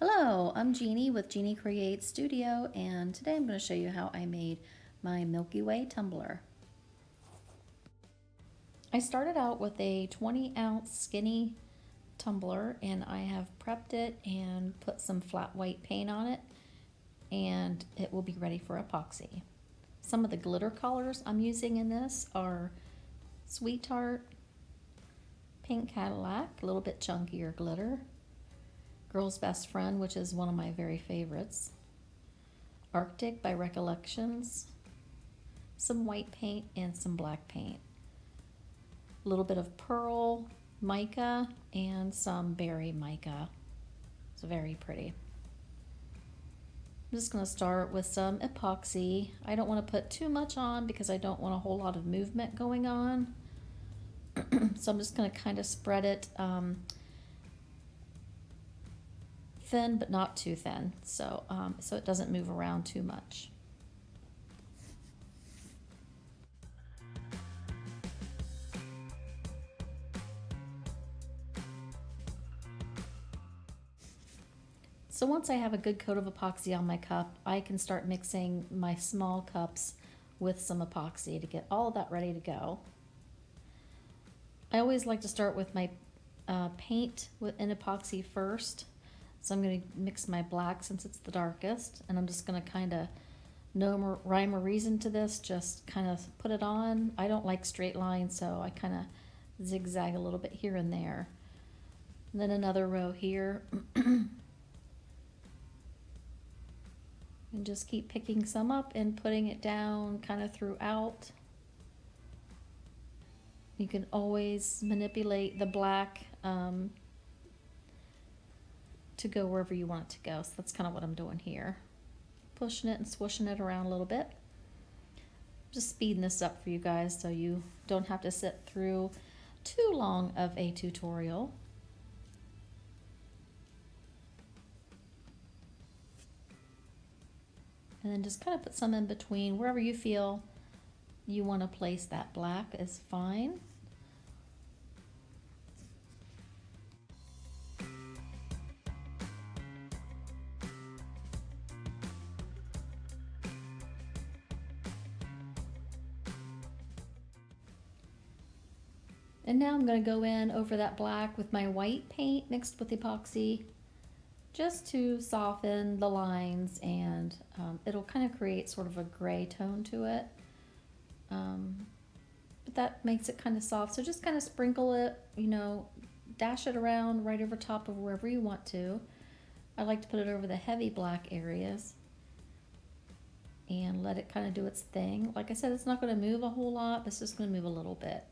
Hello, I'm Jeannie with Jeannie Creates Studio, and today I'm going to show you how I made my Milky Way tumbler. I started out with a 20-ounce skinny tumbler, and I have prepped it and put some flat white paint on it, and it will be ready for epoxy. Some of the glitter colors I'm using in this are Sweetheart, Pink Cadillac, a little bit chunkier glitter, Girl's Best Friend, which is one of my very favorites, Arctic by Recollections, some white paint and some black paint, a little bit of pearl mica and some berry mica. It's very pretty. I'm just going to start with some epoxy. I don't want to put too much on because I don't want a whole lot of movement going on. So I'm just going to kind of spread it thin, but not too thin, so it doesn't move around too much. So once I have a good coat of epoxy on my cup, I can start mixing my small cups with some epoxy to get all of that ready to go. I always like to start with my paint in epoxy first. So I'm going to mix my black since it's the darkest, and I'm just going to kind of, no rhyme or reason to this, just kind of put it on. I don't like straight lines, so I kind of zigzag a little bit here and there. And then another row here. And just keep picking some up and putting it down kind of throughout. You can always manipulate the black to go wherever you want it to go. So that's kind of what I'm doing here. Pushing it and swooshing it around a little bit. Just speeding this up for you guys so you don't have to sit through too long of a tutorial. And then just kind of put some in between. Wherever you feel you want to place that black is fine. And now I'm going to go in over that black with my white paint mixed with epoxy just to soften the lines, and it'll kind of create sort of a gray tone to it. But that makes it kind of soft, so just kind of sprinkle it, dash it around right over top of wherever you want to. I like to put it over the heavy black areas and let it kind of do its thing. Like I said, it's not going to move a whole lot, but it's just going to move a little bit.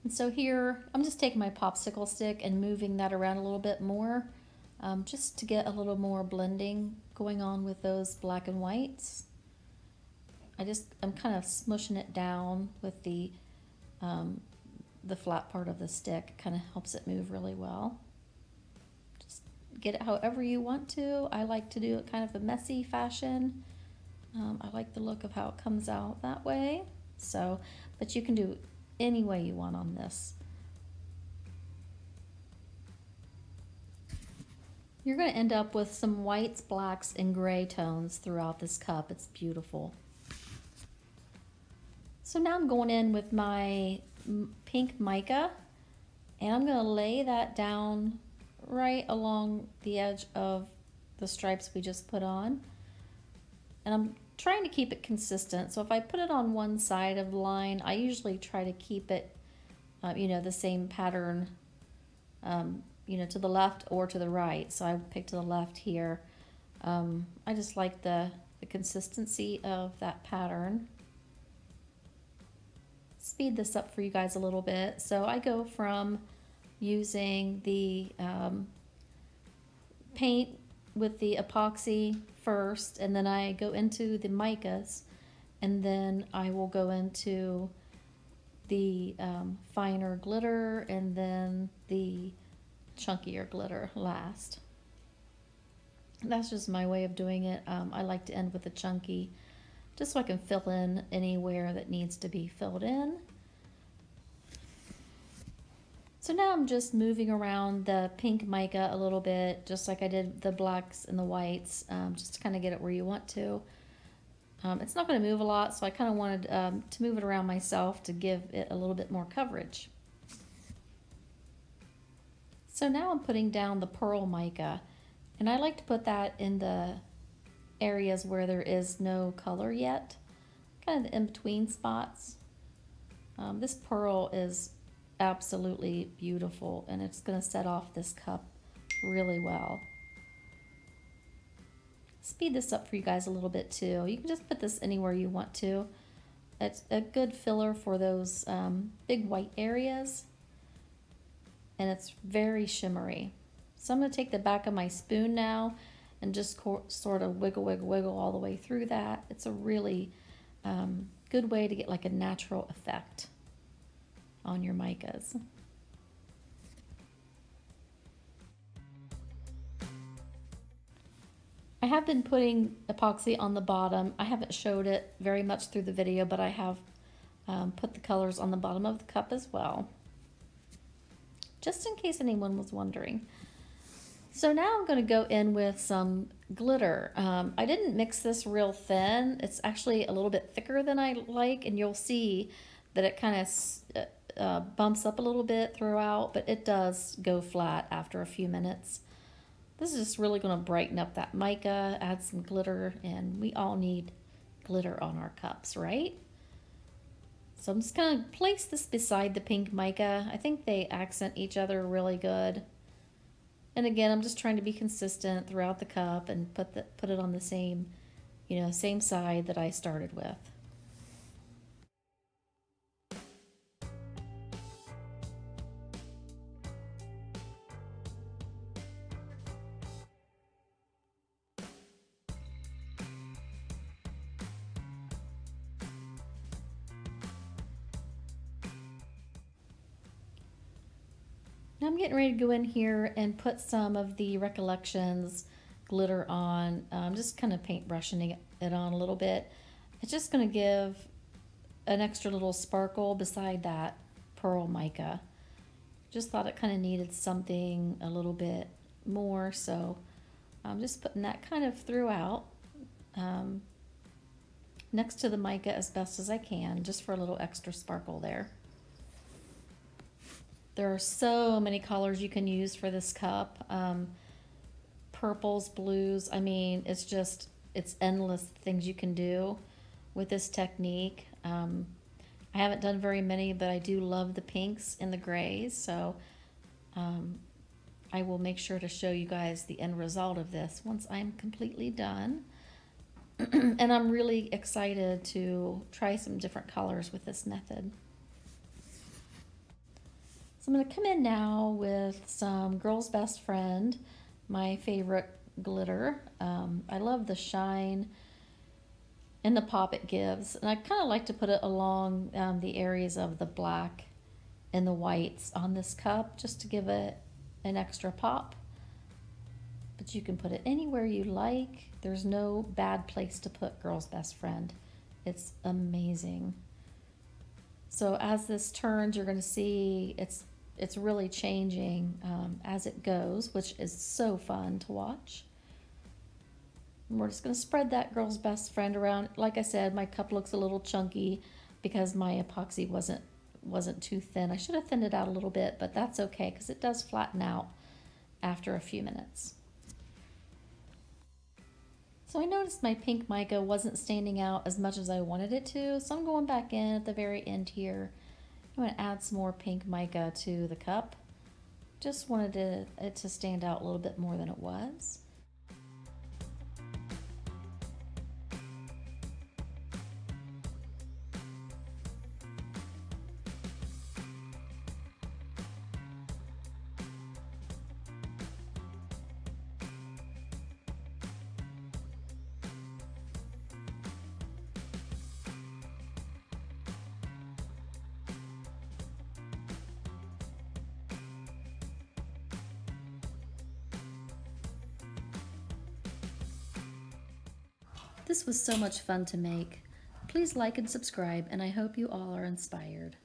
And so here, I'm just taking my popsicle stick and moving that around a little bit more, just to get a little more blending going on with those black and whites. I'm kind of smushing it down with the flat part of the stick. Kind of helps it move really well. Just get it however you want to. I like to do it kind of a messy fashion. I like the look of how it comes out that way. So, but you can do any way you want on this. You're going to end up with some whites, blacks, and gray tones throughout this cup. It's beautiful. So now I'm going in with my pink mica, and I'm going to lay that down right along the edge of the stripes we just put on. And I'm trying to keep it consistent. So if I put it on one side of the line, I usually try to keep it, you know, the same pattern, you know, to the left or to the right. So I picked to the left here. I just like the consistency of that pattern. Speed this up for you guys a little bit. So I go from using the paint with the epoxy first, and then I go into the micas, and then I will go into the finer glitter, and then the chunkier glitter last. That's just my way of doing it. I like to end with the chunky, just so I can fill in anywhere that needs to be filled in. So now I'm just moving around the pink mica a little bit, just like I did the blacks and the whites, just to kind of get it where you want to. It's not going to move a lot, so I kind of wanted to move it around myself to give it a little bit more coverage. So now I'm putting down the pearl mica, and I like to put that in the areas where there is no color yet, kind of the in-between spots. This pearl is absolutely beautiful, and it's going to set off this cup really well. Speed this up for you guys a little bit too. You can just put this anywhere you want to. It's a good filler for those big white areas, and it's very shimmery. So I'm going to take the back of my spoon now and just sort of wiggle, wiggle, wiggle all the way through that. It's a really good way to get like a natural effect on your micas. I have been putting epoxy on the bottom. I haven't showed it very much through the video, but I have put the colors on the bottom of the cup as well, just in case anyone was wondering. So now I'm going to go in with some glitter. I didn't mix this real thin. It's actually a little bit thicker than I like, and you'll see that it kind of bumps up a little bit throughout, but it does go flat after a few minutes. This is just really going to brighten up that mica, add some glitter, and we all need glitter on our cups, right? So I'm just going to place this beside the pink mica. I think they accent each other really good. And again, I'm just trying to be consistent throughout the cup and put it on the same, you know, same side that I started with. Now I'm getting ready to go in here and put some of the Recollections glitter on. I'm just kind of paintbrushing it on a little bit. It's just going to give an extra little sparkle beside that pearl mica. Just thought it kind of needed something a little bit more, so I'm just putting that kind of throughout next to the mica as best as I can, just for a little extra sparkle there. There are so many colors you can use for this cup. Purples, blues, I mean, it's endless things you can do with this technique. I haven't done very many, but I do love the pinks and the grays, so I will make sure to show you guys the end result of this once I'm completely done. And I'm really excited to try some different colors with this method. So I'm going to come in now with some Girl's Best Friend, my favorite glitter. I love the shine and the pop it gives. And I kind of like to put it along the areas of the black and the whites on this cup, just to give it an extra pop. But you can put it anywhere you like. There's no bad place to put Girl's Best Friend. It's amazing. So as this turns, you're going to see it's really changing as it goes, which is so fun to watch. And we're just going to spread that Girl's Best Friend around. Like I said, my cup looks a little chunky because my epoxy wasn't too thin. I should have thinned it out a little bit, but that's okay because it does flatten out after a few minutes. So So I noticed my pink mica wasn't standing out as much as I wanted it to, so I'm going back in at the very end here. I'm going to add some more pink mica to the cup. Just wanted it to stand out a little bit more than it was. This was so much fun to make. Please like and subscribe, and I hope you all are inspired.